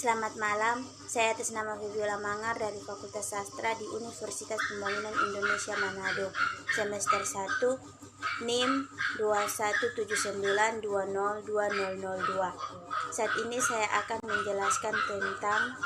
Selamat malam, saya atas nama Fibiola Mangar dari Fakultas Sastra di Universitas Pembangunan Indonesia Manado, semester 1, NIM 2179202002. Saat ini saya akan menjelaskan tentang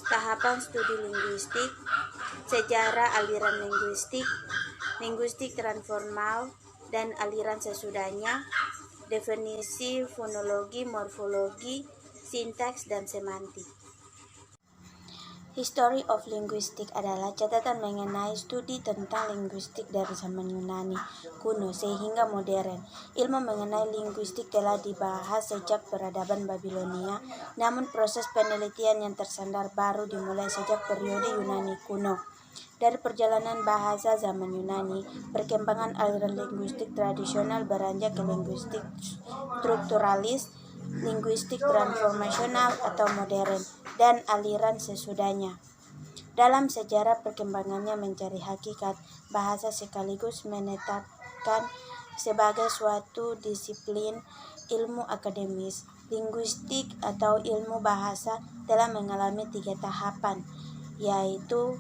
tahapan studi linguistik, sejarah aliran linguistik, linguistik transformal, dan aliran sesudahnya, definisi fonologi, morfologi, sintaks, dan semantik. History of Linguistics adalah catatan mengenai studi tentang linguistik dari zaman Yunani kuno sehingga modern. Ilmu mengenai linguistik telah dibahas sejak peradaban Babilonia, namun proses penelitian yang tersandar baru dimulai sejak periode Yunani kuno. Dari perjalanan bahasa zaman Yunani, perkembangan aliran linguistik tradisional beranjak ke linguistik strukturalis, linguistik transformasional atau modern, dan aliran sesudahnya. Dalam sejarah perkembangannya mencari hakikat bahasa sekaligus menetapkan sebagai suatu disiplin ilmu akademis. Linguistik atau ilmu bahasa telah mengalami 3 tahapan, yaitu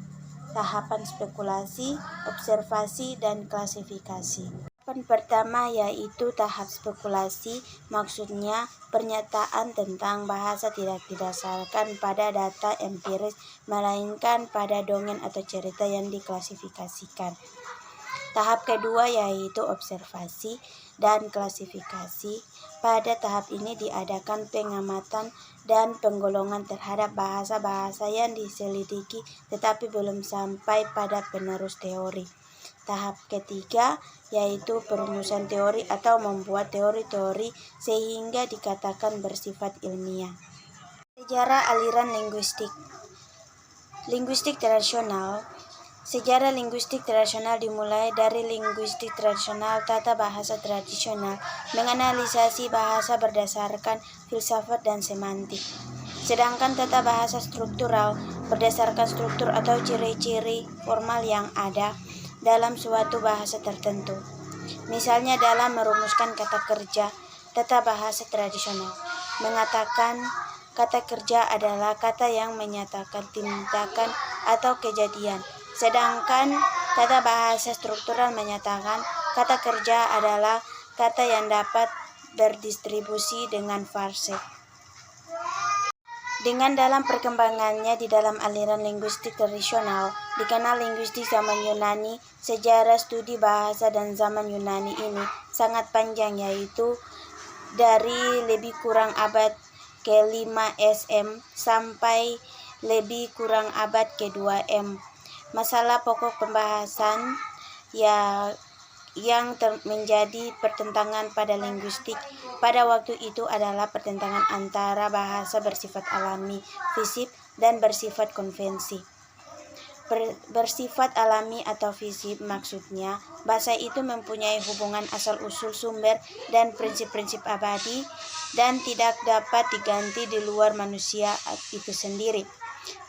tahapan spekulasi, observasi, dan klasifikasi. Tahapan pertama yaitu tahap spekulasi, maksudnya pernyataan tentang bahasa tidak didasarkan pada data empiris, melainkan pada dongeng atau cerita yang diklasifikasikan. Tahap kedua yaitu observasi dan klasifikasi. Pada tahap ini diadakan pengamatan dan penggolongan terhadap bahasa-bahasa yang diselidiki tetapi belum sampai pada penerus teori. Tahap ketiga yaitu perumusan teori atau membuat teori-teori sehingga dikatakan bersifat ilmiah. Sejarah aliran linguistik. Linguistik tradisional. Sejarah linguistik tradisional dimulai dari linguistik tradisional, tata bahasa tradisional, menganalisasi bahasa berdasarkan filsafat dan semantik. Sedangkan tata bahasa struktural berdasarkan struktur atau ciri-ciri formal yang ada dalam suatu bahasa tertentu. Misalnya dalam merumuskan kata kerja, tata bahasa tradisional mengatakan kata kerja adalah kata yang menyatakan tindakan atau kejadian. Sedangkan tata bahasa struktural menyatakan kata kerja adalah kata yang dapat berdistribusi dengan frase. Dengan dalam perkembangannya di dalam aliran linguistik tradisional, dikenal linguistik zaman Yunani. Sejarah studi bahasa dan zaman Yunani ini sangat panjang, yaitu dari lebih kurang abad ke-5 SM sampai lebih kurang abad ke-2 M. Masalah pokok pembahasan yang menjadi pertentangan pada linguistik pada waktu itu adalah pertentangan antara bahasa bersifat alami, fisik, dan bersifat konvensi. Bersifat alami atau fisik maksudnya bahasa itu mempunyai hubungan asal-usul sumber dan prinsip-prinsip abadi dan tidak dapat diganti di luar manusia itu sendiri.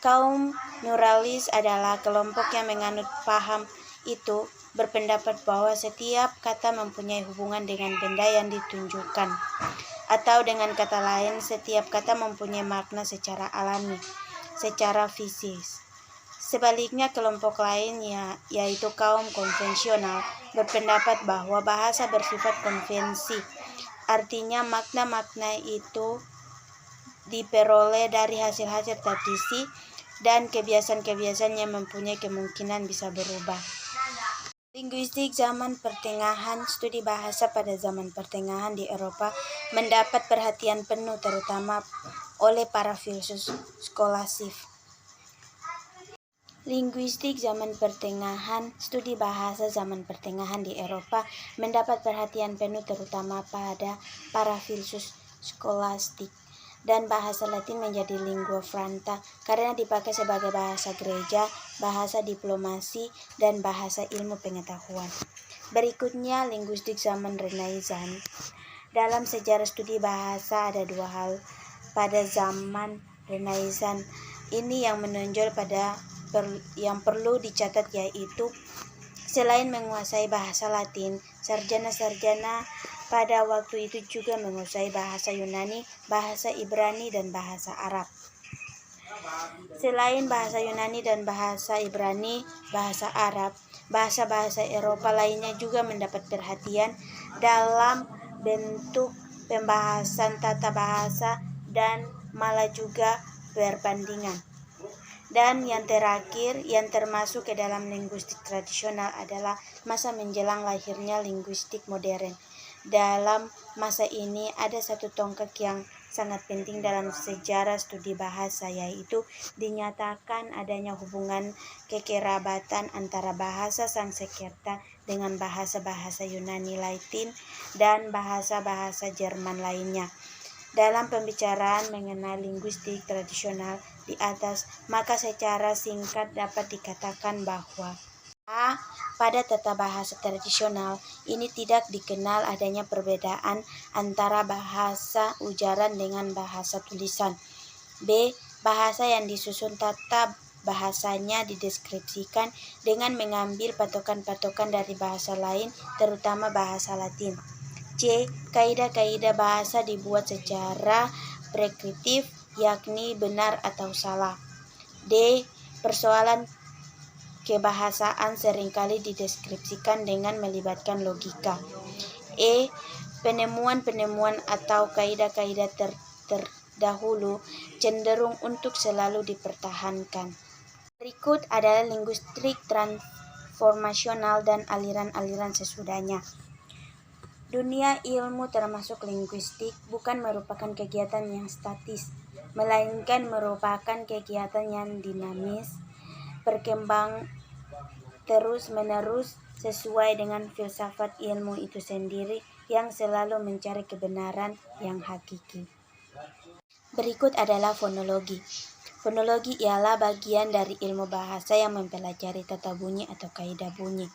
Kaum pluralis adalah kelompok yang menganut paham itu, berpendapat bahwa setiap kata mempunyai hubungan dengan benda yang ditunjukkan, atau dengan kata lain, setiap kata mempunyai makna secara alami, secara fisik. Sebaliknya, kelompok lain yaitu kaum konvensional berpendapat bahwa bahasa bersifat konvensi, artinya makna-makna itu diperoleh dari hasil-hasil tradisi dan kebiasaan-kebiasaan yang mempunyai kemungkinan bisa berubah. Linguistik zaman pertengahan. Studi bahasa pada zaman pertengahan di Eropa mendapat perhatian penuh terutama oleh para filsuf skolastik. Linguistik zaman pertengahan. Studi bahasa zaman pertengahan di Eropa mendapat perhatian penuh terutama pada para filsuf skolastik, dan bahasa Latin menjadi lingua franca karena dipakai sebagai bahasa gereja, bahasa diplomasi, dan bahasa ilmu pengetahuan. Berikutnya, linguistik zaman Renaissance. Dalam sejarah studi bahasa ada 2 hal pada zaman Renaissance ini yang menonjol yang perlu dicatat, yaitu selain menguasai bahasa Latin, sarjana-sarjana pada waktu itu juga menguasai bahasa Yunani, bahasa Ibrani, dan bahasa Arab. Selain bahasa Yunani dan bahasa Ibrani, bahasa Arab, bahasa-bahasa Eropa lainnya juga mendapat perhatian dalam bentuk pembahasan tata bahasa dan malah juga perbandingan. Dan yang terakhir, yang termasuk ke dalam linguistik tradisional adalah masa menjelang lahirnya linguistik modern. Dalam masa ini ada satu tonggak yang sangat penting dalam sejarah studi bahasa, yaitu dinyatakan adanya hubungan kekerabatan antara bahasa Sanskerta dengan bahasa-bahasa Yunani Latin dan bahasa-bahasa Jerman lainnya. Dalam pembicaraan mengenai linguistik tradisional di atas, maka secara singkat dapat dikatakan bahwa pada tata bahasa tradisional ini tidak dikenal adanya perbedaan antara bahasa ujaran dengan bahasa tulisan. B. Bahasa yang disusun tata bahasanya dideskripsikan dengan mengambil patokan-patokan dari bahasa lain, terutama bahasa Latin. C. Kaidah-kaidah bahasa dibuat secara preskriptif, yakni benar atau salah. D. Persoalan kebahasaan seringkali dideskripsikan dengan melibatkan logika. E. Penemuan-penemuan atau kaidah-kaidah terdahulu cenderung untuk selalu dipertahankan. Berikut adalah linguistik transformasional dan aliran-aliran sesudahnya. Dunia ilmu termasuk linguistik bukan merupakan kegiatan yang statis, melainkan merupakan kegiatan yang dinamis, berkembang terus-menerus sesuai dengan filsafat ilmu itu sendiri yang selalu mencari kebenaran yang hakiki. Berikut adalah fonologi. Fonologi ialah bagian dari ilmu bahasa yang mempelajari tata bunyi atau kaidah bunyi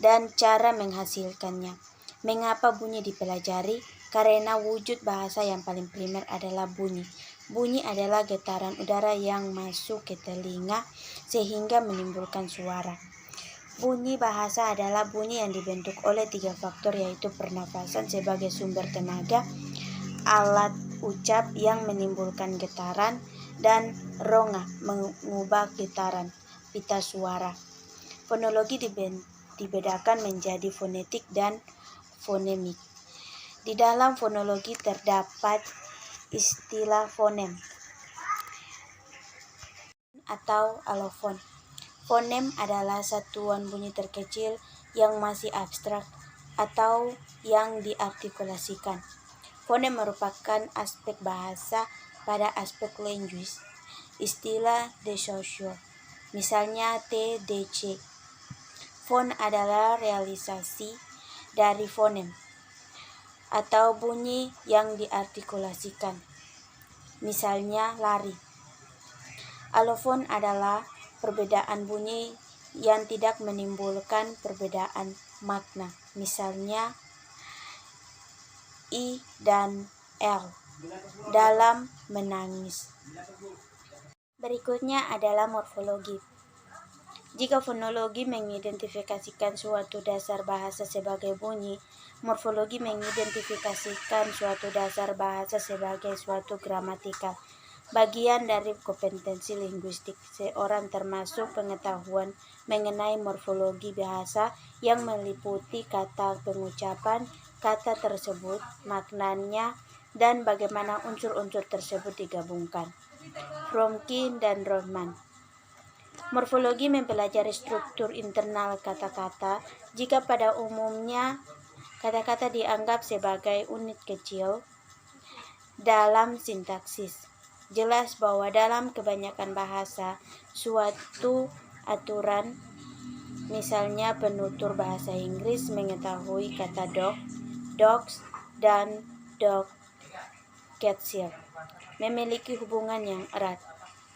dan cara menghasilkannya. Mengapa bunyi dipelajari? Karena wujud bahasa yang paling primer adalah bunyi. Bunyi adalah getaran udara yang masuk ke telinga sehingga menimbulkan suara. Bunyi bahasa adalah bunyi yang dibentuk oleh 3 faktor, yaitu pernafasan sebagai sumber tenaga, alat ucap yang menimbulkan getaran, dan rongga mengubah getaran pita suara. Fonologi dibedakan menjadi fonetik dan fonemik. Di dalam fonologi terdapat istilah fonem atau alofon. Fonem adalah satuan bunyi terkecil yang masih abstrak atau yang diartikulasikan. Fonem merupakan aspek bahasa pada aspek linguis. Istilah de Saussure, misalnya T, D, C. Fon adalah realisasi dari fonem atau bunyi yang diartikulasikan, misalnya lari. Alofon adalah perbedaan bunyi yang tidak menimbulkan perbedaan makna, misalnya I dan L dalam menangis. Berikutnya adalah morfologi. Jika fonologi mengidentifikasikan suatu dasar bahasa sebagai bunyi, morfologi mengidentifikasikan suatu dasar bahasa sebagai suatu gramatikal. Bagian dari kompetensi linguistik seorang termasuk pengetahuan mengenai morfologi bahasa yang meliputi kata pengucapan kata tersebut, maknanya, dan bagaimana unsur-unsur tersebut digabungkan. Fromkin dan Rothman. Morfologi mempelajari struktur internal kata-kata. Jika pada umumnya kata-kata dianggap sebagai unit kecil dalam sintaksis, jelas bahwa dalam kebanyakan bahasa, suatu aturan, misalnya penutur bahasa Inggris mengetahui kata dog, dogs, dan dog, catshire, memiliki hubungan yang erat.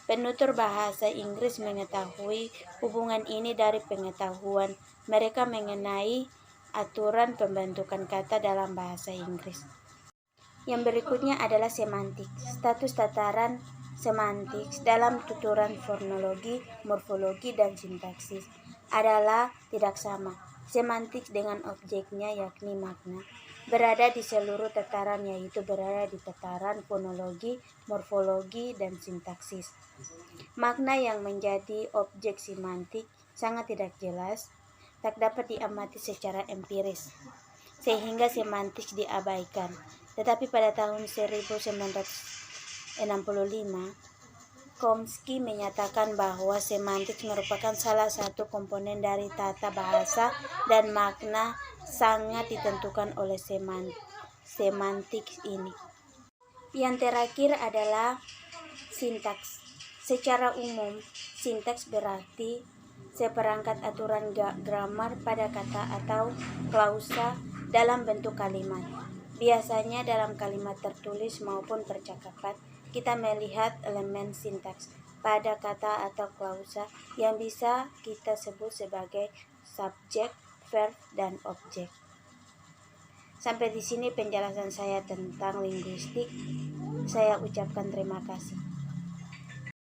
Penutur bahasa Inggris mengetahui hubungan ini dari pengetahuan mereka mengenai aturan pembentukan kata dalam bahasa Inggris. Yang berikutnya adalah semantik. Status tataran semantik dalam tuturan fonologi, morfologi, dan sintaksis adalah tidak sama. Semantik dengan objeknya yakni makna berada di seluruh tataran, yaitu berada di tataran fonologi, morfologi, dan sintaksis. Makna yang menjadi objek semantik sangat tidak jelas, tak dapat diamati secara empiris, sehingga semantik diabaikan. Tetapi pada tahun 1965, Chomsky menyatakan bahwa semantik merupakan salah satu komponen dari tata bahasa dan makna sangat ditentukan oleh semantik ini. Yang terakhir adalah sintaks. Secara umum, sintaks berarti seperangkat aturan grammar pada kata atau klausa dalam bentuk kalimat. Biasanya dalam kalimat tertulis maupun percakapan, kita melihat elemen sintaks pada kata atau klausa yang bisa kita sebut sebagai subjek, verb, dan objek. Sampai di sini penjelasan saya tentang linguistik. Saya ucapkan terima kasih.